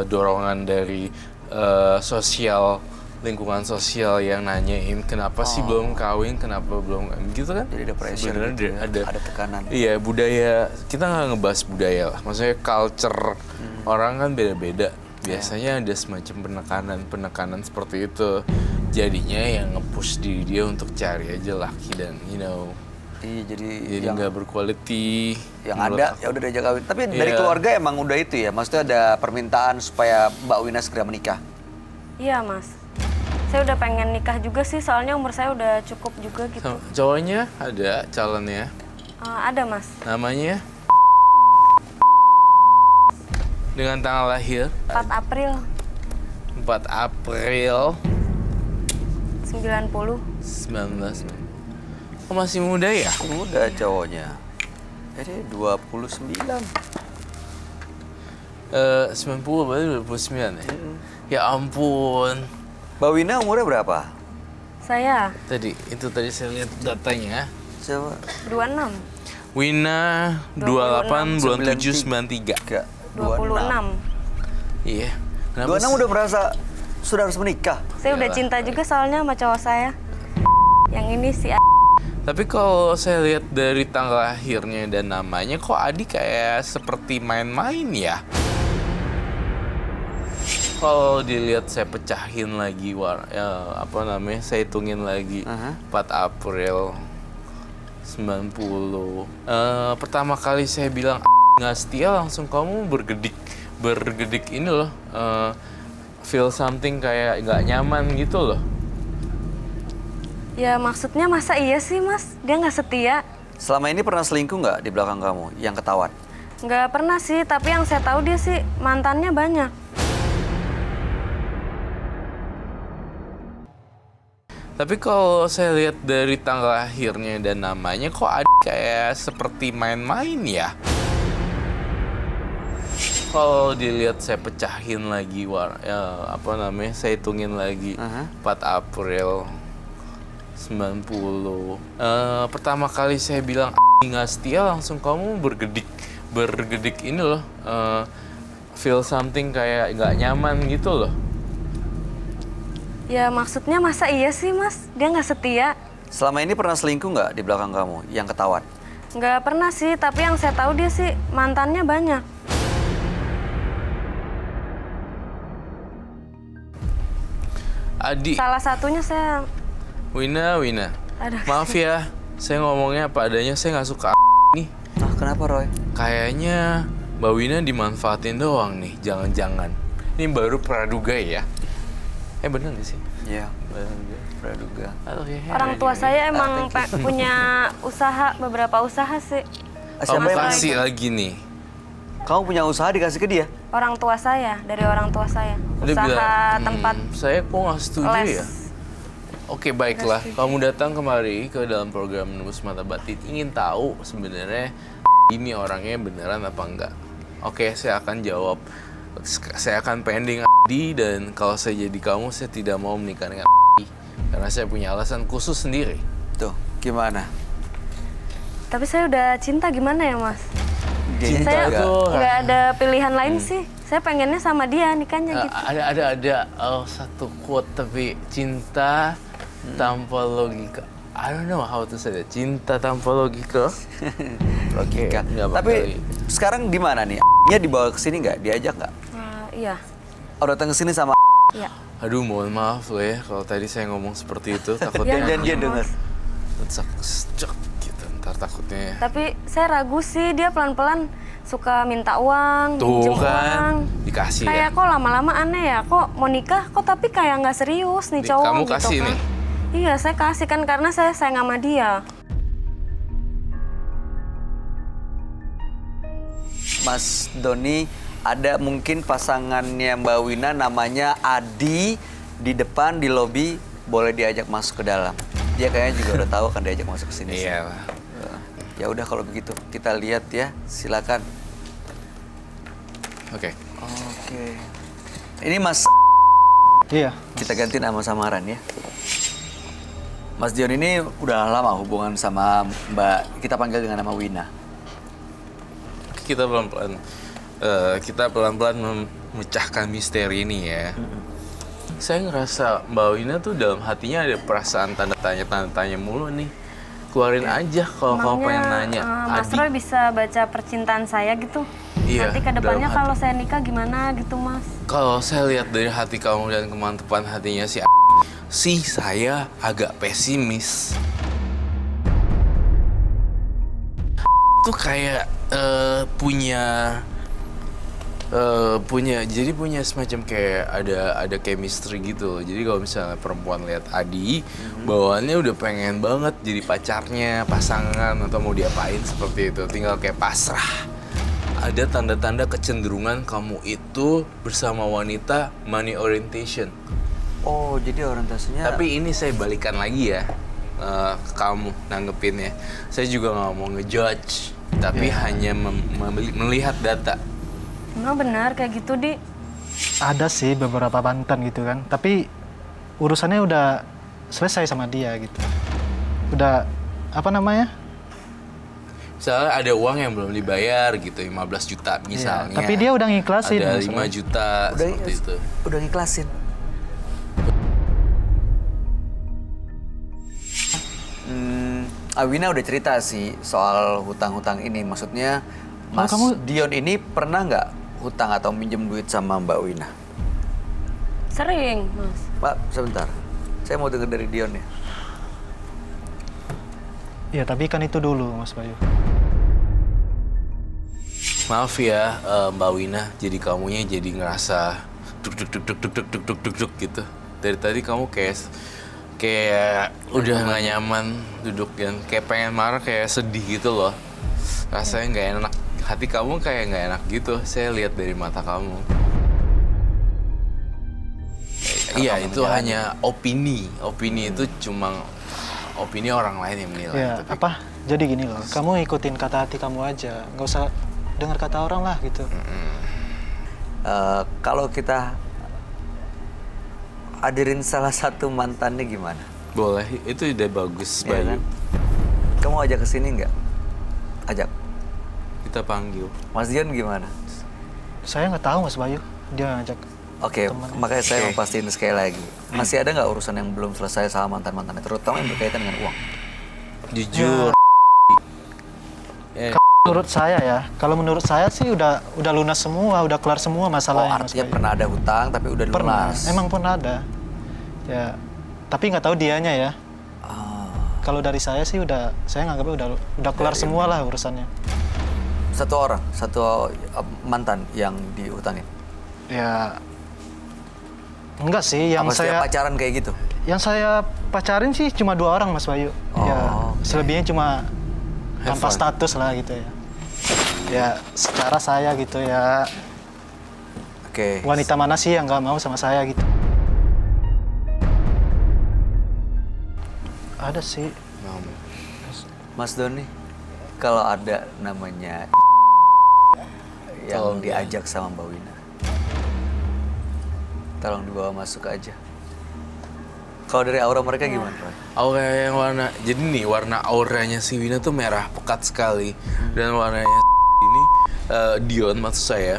dorongan dari lingkungan sosial yang nanyain kenapa sih belum kawin, kenapa belum gitu kan? Jadi ada pressure gitu ya, ada tekanan. Iya, budaya, kita nggak ngebahas budaya lah, maksudnya culture orang kan beda-beda. Biasanya ada semacam penekanan seperti itu. Jadinya yang nge-push diri dia untuk cari aja laki dan Iya, jadi nggak berquality. Yang ada ya udah diajak kawin. Tapi dari keluarga emang udah itu ya, maksudnya ada permintaan supaya Mbak Wina segera menikah. Iya, Mas. Saya udah pengen nikah juga sih, soalnya umur saya udah cukup juga gitu. Cowoknya ada calonnya? Ada, Mas. Namanya? Dengan tanggal lahir? 4 April 4 April 90. 19. Oh, masih muda ya? Muda cowoknya. Jadi 29. 90 berarti 29 ya? Ya ampun. Mbak Wina umurnya berapa? Saya Tadi saya lihat datanya. Coba. 26. Wina 28 bulan 7 93. 26. Iya. 26 udah merasa sudah harus menikah. Saya udah cinta juga soalnya sama cowok saya. Yang ini si Tapi kalau saya lihat dari tanggal lahirnya dan namanya, kok Adi kayak seperti main-main ya? Kalau dilihat saya pecahin lagi, saya hitungin lagi. 4 April 90. Pertama kali saya bilang nggak setia, langsung kamu bergedik ini loh. Feel something kayak nggak nyaman gitu loh. Ya maksudnya masa iya sih, Mas? Dia nggak setia. Selama ini pernah selingkuh nggak di belakang kamu yang ketahuan? Nggak pernah sih, tapi yang saya tahu dia sih mantannya banyak. Tapi kalau saya lihat dari tanggal lahirnya dan namanya, kok Adi kayak seperti main-main ya? Kalau dilihat saya pecahin lagi, saya hitungin lagi. 4 April 90. Pertama kali saya bilang nggak setia, langsung kamu bergedik ini loh. Feel something kayak nggak nyaman gitu loh. Ya maksudnya masa iya sih, Mas? Dia nggak setia. Selama ini pernah selingkuh nggak di belakang kamu yang ketahuan? Nggak pernah sih, tapi yang saya tahu dia sih mantannya banyak. Adi. Salah satunya saya... Wina. Aduh. Maaf ya, saya ngomongnya apa adanya, saya nggak suka nih. Kenapa Roy? Kayaknya Mbak Wina dimanfaatin doang nih, jangan-jangan. Ini baru praduga ya? Bener nggak sih? Iya, praduga. Orang tua saya emang punya beberapa usaha sih. Kamu kasih lagi nih. Kamu punya usaha dikasih ke dia? Dari orang tua saya. Usaha tempat saya kok nggak setuju les. ya? Oke, baiklah. Kamu datang kemari ke dalam program Menembus Mata Batin. Ingin tahu sebenarnya ini orangnya beneran apa enggak? Oke, saya akan jawab. Saya akan pending Adi, dan kalau saya jadi kamu, saya tidak mau menikah dengan Adi. Karena saya punya alasan khusus sendiri. Tuh, gimana? Tapi saya udah cinta, gimana ya, Mas? Cinta Saya tuh nggak ada pilihan lain sih. Saya pengennya sama dia, nikahnya gitu. Ada satu quote, tapi cinta tanpa logika. I don't know how to say that. Cinta tanpa logika. Logika. Nggak Tapi bakal. sekarang di mana nih? Nya dibawa ke sini nggak? Diajak nggak? Iya. Oh, datang ke sini sama Iya. Aduh, mohon maaf loh ya kalau tadi saya ngomong seperti itu. Takutnya dia dengar. Gitu, ntar takutnya. Tapi saya ragu sih, dia pelan-pelan suka minta uang, Tuh pinjem kan, uang. dikasih Kayak ya. kok lama-lama aneh ya, kok mau nikah kok tapi kayak nggak serius nih cowok Kamu gitu kasih kan. nih? Iya, saya kasih kan karena saya sayang sama dia. Mas Doni, ada mungkin pasangannya Mbak Wina namanya Adi di depan di lobi, boleh diajak masuk ke dalam. Dia kayaknya juga udah tahu kan diajak masuk ke sini. Iya lah. Ya udah kalau begitu kita lihat ya, silakan. Oke. Oke. Ini Mas. Iya. Kita ganti nama samaran ya. Mas Dion ini udah lama hubungan sama Mbak, kita panggil dengan nama Wina. Kita pelan-pelan. kita pelan-pelan memecahkan misteri ini ya. Saya ngerasa Mbak Wina tuh dalam hatinya ada perasaan tanda tanya mulu nih. Keluarin aja kalau kamu pengen nanya. Mas Roy bisa baca percintaan saya gitu. Iya, Nanti kedepannya dalam kalau saya nikah gimana gitu Mas? Kalau saya lihat dari hati kamu dan kemantapan hatinya sih saya agak pesimis. Tuh kayak punya semacam kayak ada chemistry gitu. Jadi kalau misalnya perempuan lihat Adi, bawaannya udah pengen banget jadi pacarnya, pasangan atau mau diapain seperti itu. Tinggal kayak pasrah. Ada tanda-tanda kecenderungan kamu itu bersama wanita money orientation. Oh, jadi orientasinya... Tapi ini saya balikan lagi ya ke kamu nanggepinnya. Saya juga nggak mau ngejudge, tapi hanya melihat data. Emang benar kayak gitu, Di? Ada sih beberapa mantan gitu kan, tapi urusannya udah selesai sama dia gitu. Udah, apa namanya? Misalnya ada uang yang belum dibayar gitu, 15 juta misalnya. Tapi dia udah ngiklasin. Ada masalah. 5 juta, seperti itu. Udah ngiklasin. Awina udah cerita sih soal hutang-hutang ini. Maksudnya, Mas Dion ini pernah nggak hutang atau minjem duit sama Mbak Wina? Sering, Mas. Pak, sebentar. Saya mau denger dari Dion ya. Ya, tapi kan itu dulu, Mas Bayu. Maaf ya Mbak Wina, jadi kamunya jadi ngerasa duk gitu. Dari tadi kamu kayak udah nggak nyaman duduk dan kayak pengen marah, kayak sedih gitu loh. Rasanya nggak enak, hati kamu kayak nggak enak gitu. Saya lihat dari mata kamu. Iya, itu hanya opini. Opini itu cuma opini orang lain yang menilai. Ya, tapi apa? Jadi gini loh, kamu ikutin kata hati kamu aja. Nggak usah dengar kata orang lah gitu. Kalau kita hadirin salah satu mantannya gimana? boleh, itu ide bagus, Iya Bayu. kan? Kamu ajak ke sini nggak? Ajak. Kita panggil. Mas Dion gimana? Saya nggak tahu Mas Bayu, dia ngajak. Oke, Teman. makanya saya mau pastiin sekali lagi. Masih ada nggak urusan yang belum selesai sama mantan-mantannya, terutama yang berkaitan dengan uang? Jujur. Menurut saya ya, kalau menurut saya sih udah lunas semua, udah kelar semua Oh, masalahnya. Mas artinya Bayu. pernah ada hutang tapi udah Pernah, lunas. emang pernah ada. Ya, tapi nggak tahu dianya ya. Ah, Kalau dari saya sih saya nganggapnya udah kelar semua lah urusannya. satu mantan yang dihutangin. Ya, enggak sih, yang Apa setiap saya pacaran kayak gitu? yang saya pacarin sih cuma 2 orang Mas Bayu. Ya, oke. selebihnya cuma Have tanpa fun. status lah gitu ya. Ya, secara saya gitu ya. Oke. Wanita mana sih yang nggak mau sama saya gitu? Ada sih. Mas Doni, kalau ada namanya yang Tolong diajak sama Mbak Wina, tolong dibawa masuk aja. Kalau dari aura mereka gimana, Roy? Aura yang warna, jadi nih warna auranya si Wina tuh merah pekat sekali, dan warnanya ini Dion maksud saya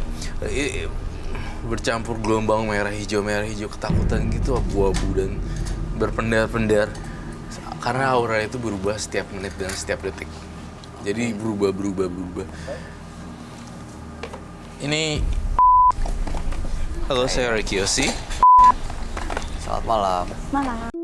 bercampur gelombang merah hijau ketakutan gitu, abu-abu dan berpendar-pendar. Karena aura itu berubah setiap menit dan setiap detik. Jadi berubah. Ini halo, saya Ricky Yosi. Selamat malam. Malam.